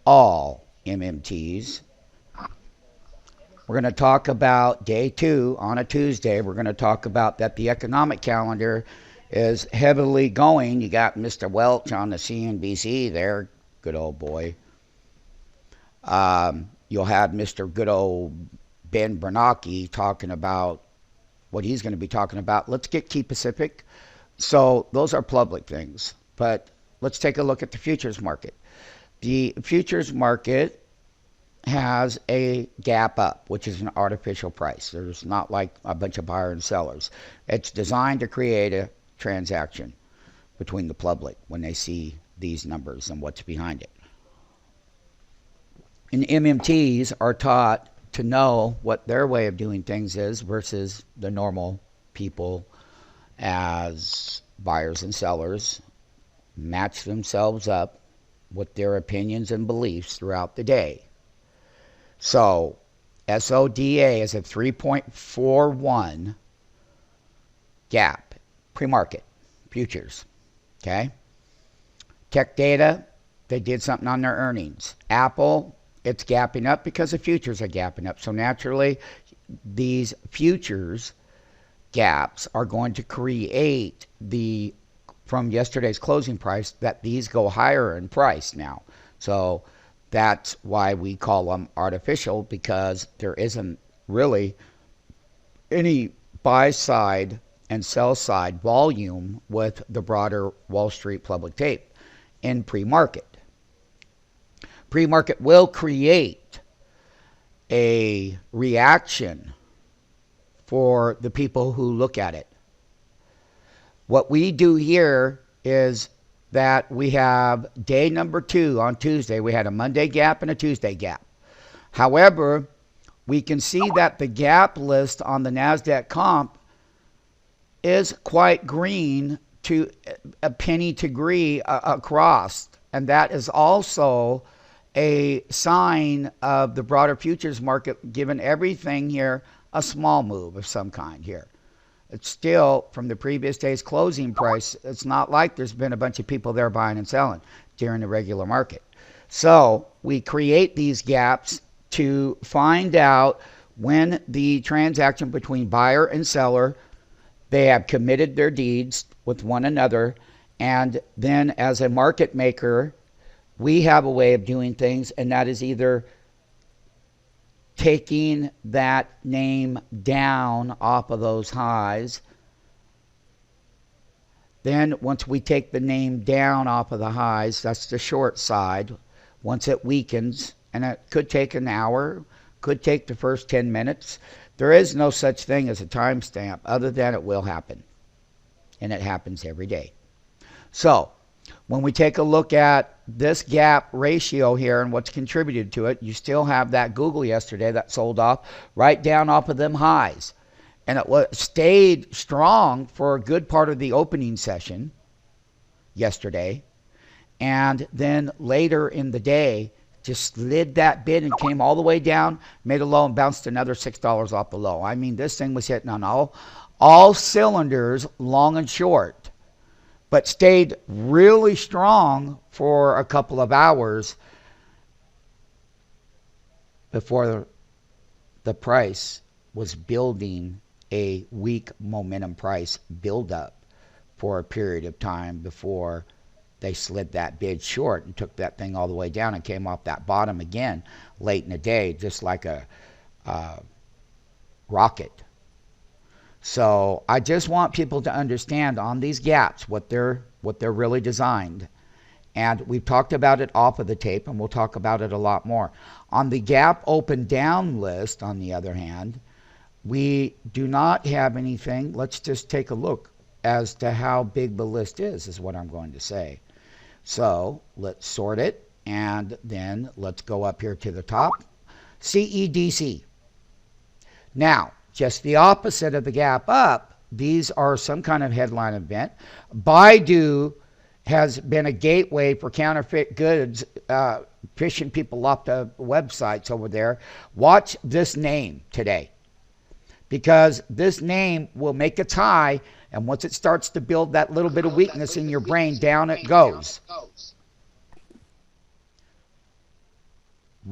all MMTs. We're going to talk about day 2 on a Tuesday. We're going to talk about that the economic calendar is heavily going. You got Mr. Welch on the CNBC there, good old boy. You'll have Mr. good old Ben Bernanke talking about what he's going to be talking about. Let's get Key Pacific. So those are public things. But let's take a look at the futures market. The futures market has a gap up, which is an artificial price. There's not like a bunch of buyers and sellers. It's designed to create a transaction between the public when they see these numbers and what's behind it. And MMTs are taught to know what their way of doing things is versus the normal people as buyers and sellers match themselves up with their opinions and beliefs throughout the day. So SODA is a 3.41 gap, pre-market, futures, okay? Tech data, they did something on their earnings. Apple, it's gapping up because the futures are gapping up. So naturally, these futures gaps are going to create from yesterday's closing price, that these go higher in price now. So that's why we call them artificial, because there isn't really any buy side and sell side volume with the broader Wall Street public tape in pre-market. Pre-market will create a reaction for the people who look at it. What we do here is that we have day number 2 on Tuesday. We had a Monday gap and a Tuesday gap. However, we can see that the gap list on the Nasdaq comp is quite green to a penny degree across. And that is also a sign of the broader futures market giving everything here a small move of some kind here. It's still, from the previous day's closing price, it's not like there's been a bunch of people there buying and selling during the regular market. So we create these gaps to find out when the transaction between buyer and seller, they have committed their deeds with one another. And then as a market maker, we have a way of doing things, and that is either taking that name down off of those highs. Then once we take the name down off of the highs, that's the short side. Once it weakens, and it could take an hour, could take the first 10 minutes. There is no such thing as a timestamp other than it will happen. And it happens every day. So when we take a look at this gap ratio here and what's contributed to it, you still have that Google yesterday that sold off right down off of them highs. And it stayed strong for a good part of the opening session yesterday. And then later in the day, just slid that bid and came all the way down, made a low and bounced another $6 off the low. I mean, this thing was hitting on all cylinders, long and short, but stayed really strong for a couple of hours before the price was building a weak momentum price buildup for a period of time before they slid that bid short and took that thing all the way down and came off that bottom again late in the day, just like a rocket. So I just want people to understand on these gaps what they're really designed. And we've talked about it off of the tape, and we'll talk about it a lot more. On the gap open down list, on the other hand, we do not have anything. Let's just take a look as to how big the list is what I'm going to say. So let's sort it, and then let's go up here to the top. CEDC. Now, just the opposite of the gap up, these are some kind of headline event. Baidu has been a gateway for counterfeit goods, fishing people off the websites over there. Watch this name today, because this name will make its high, and once it starts to build that little bit of weakness in your brain, down it goes.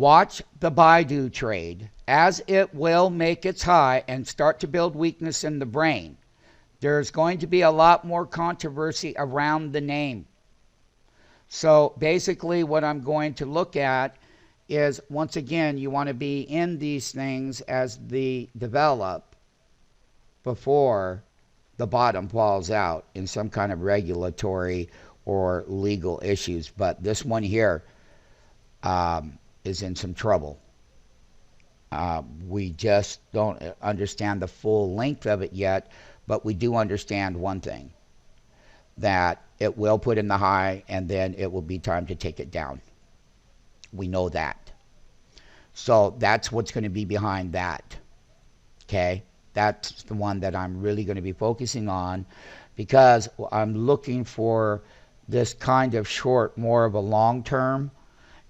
watch the Baidu trade as it will make its high and start to build weakness in the brain. There's going to be a lot more controversy around the name. So basically what I'm going to look at is, once again, you want to be in these things as they develop before the bottom falls out in some kind of regulatory or legal issues. But this one here is in some trouble. We just don't understand the full length of it yet, but we do understand one thing, that it will put in the high and then it will be time to take it down. We know that. So that's what's going to be behind that. Okay? That's the one that I'm really going to be focusing on, because I'm looking for this kind of short, more of a long term.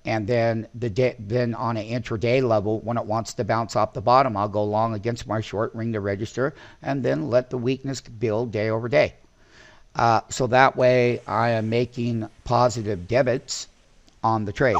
And then then on an intraday level, when it wants to bounce off the bottom, I'll go long against my short, ring the register, and then let the weakness build day over day. So that way I am making positive debits on the trade.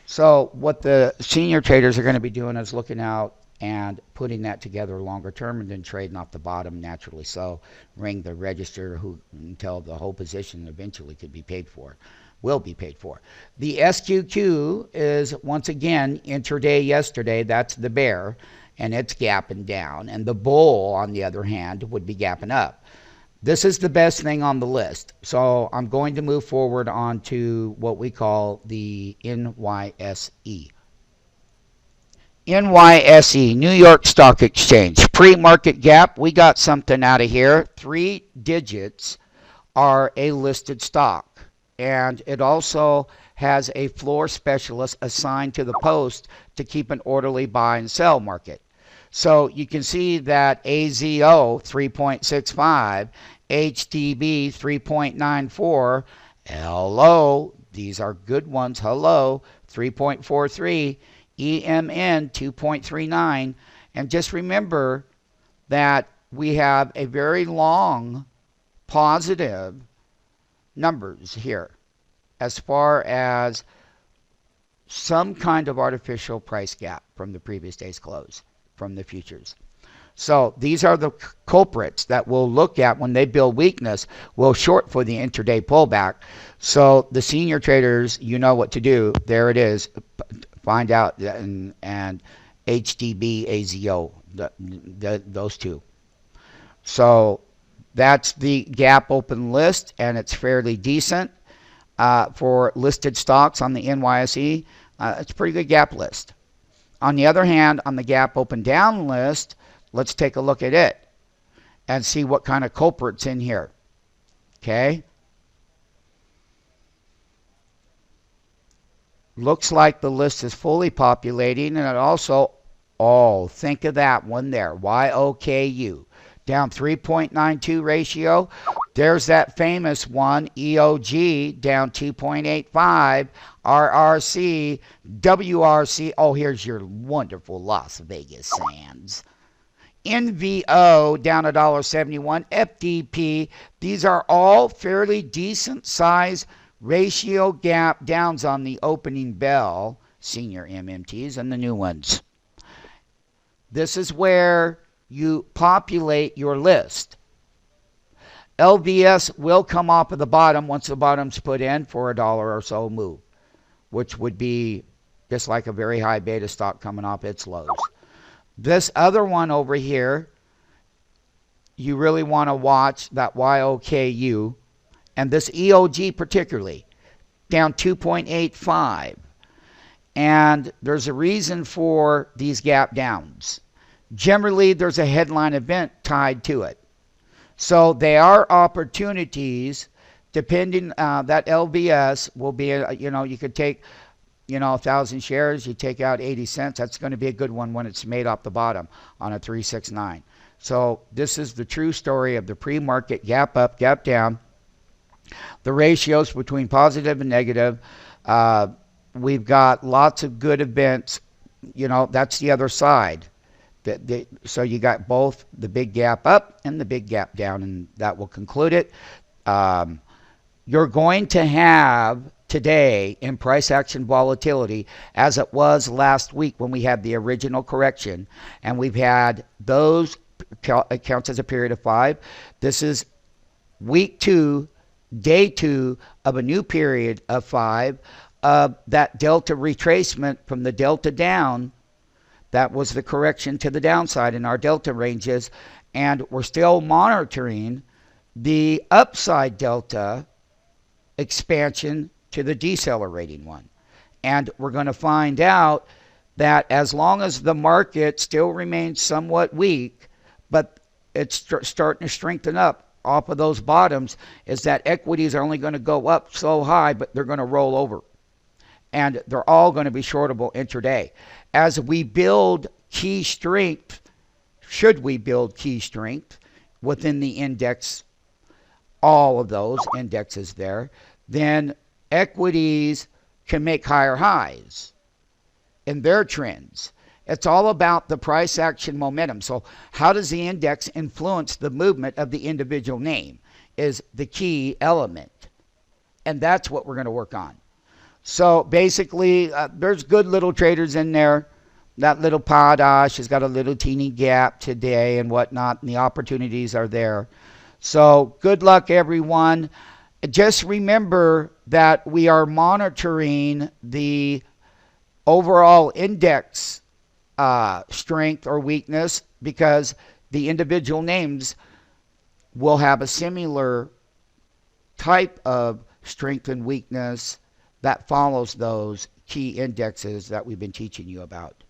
So what the senior traders are going to be doing is looking out and putting that together longer term, and then trading off the bottom naturally. So ring the register until the whole position eventually could be paid for, will be paid for. The SQQ is, once again, intraday yesterday. That's the bear, and it's gapping down. And the bull, on the other hand, would be gapping up. This is the best thing on the list. So I'm going to move forward on to what we call the NYSE. NYSE, New York Stock Exchange. Pre-market gap, we got something out of here. 3 digits are a listed stock. And it also has a floor specialist assigned to the post to keep an orderly buy and sell market. So you can see that AZO 3.65, HDB 3.94, hello, these are good ones, hello, 3.43, EMN 2.39, and just remember that we have a very long positive numbers here as far as some kind of artificial price gap from the previous day's close from the futures. So these are the culprits that we'll look at when they build weakness. We'll short for the intraday pullback. So the senior traders, you know what to do. There it is. Find out, and HDB, AZO, those two. So that's the gap open list, and it's fairly decent for listed stocks on the NYSE. It's a pretty good gap list. On the other hand, on the gap open down list, let's take a look at it and see what kind of culprits in here. Okay. Looks like the list is fully populating, and it also, oh, think of that one there, YOKU, down 3.92 ratio. There's that famous one, EOG, down 2.85, RRC, WRC, oh, here's your wonderful Las Vegas Sands. NVO down $1.71, FDP, these are all fairly decent size ratio gap downs on the opening bell, senior MMTs, and the new ones. This is where you populate your list. LVS will come off of the bottom once the bottom's put in for $1 or so move, which would be just like a very high beta stock coming off its lows. This other one over here, you really want to watch that YOKU. And this EOG particularly, down 2.85. And there's a reason for these gap downs. Generally, there's a headline event tied to it. So they are opportunities, depending, that LVS will be, you could take, 1,000 shares, you take out 80 cents. That's going to be a good one when it's made off the bottom on a 369. So this is the true story of the pre-market gap up, gap down. The ratios between positive and negative. We've got lots of good events. That's the other side. So you got both the big gap up and the big gap down, and that will conclude it. You're going to have today in price action volatility as it was last week when we had the original correction, and we've had those, it counts as a period of 5. This is week 2, day 2 of a new period of 5. That delta retracement from the delta down, that was the correction to the downside in our delta ranges, and we're still monitoring the upside delta expansion to the decelerating one. And we're going to find out that as long as the market still remains somewhat weak, but it's starting to strengthen up off of those bottoms, is that equities are only going to go up so high, but they're going to roll over. And they're all going to be shortable intraday. As we build key strength, should we build key strength within the index, all of those indexes there, then equities can make higher highs in their trends. It's all about the price action momentum. So how does the index influence the movement of the individual name is the key element. And that's what we're going to work on. So basically, there's good little traders in there. That little Potash has got a little teeny gap today and whatnot, and the opportunities are there. So good luck, everyone. Just remember that we are monitoring the overall index strength or weakness, because the individual names will have a similar type of strength and weakness that follows those key indexes that we've been teaching you about.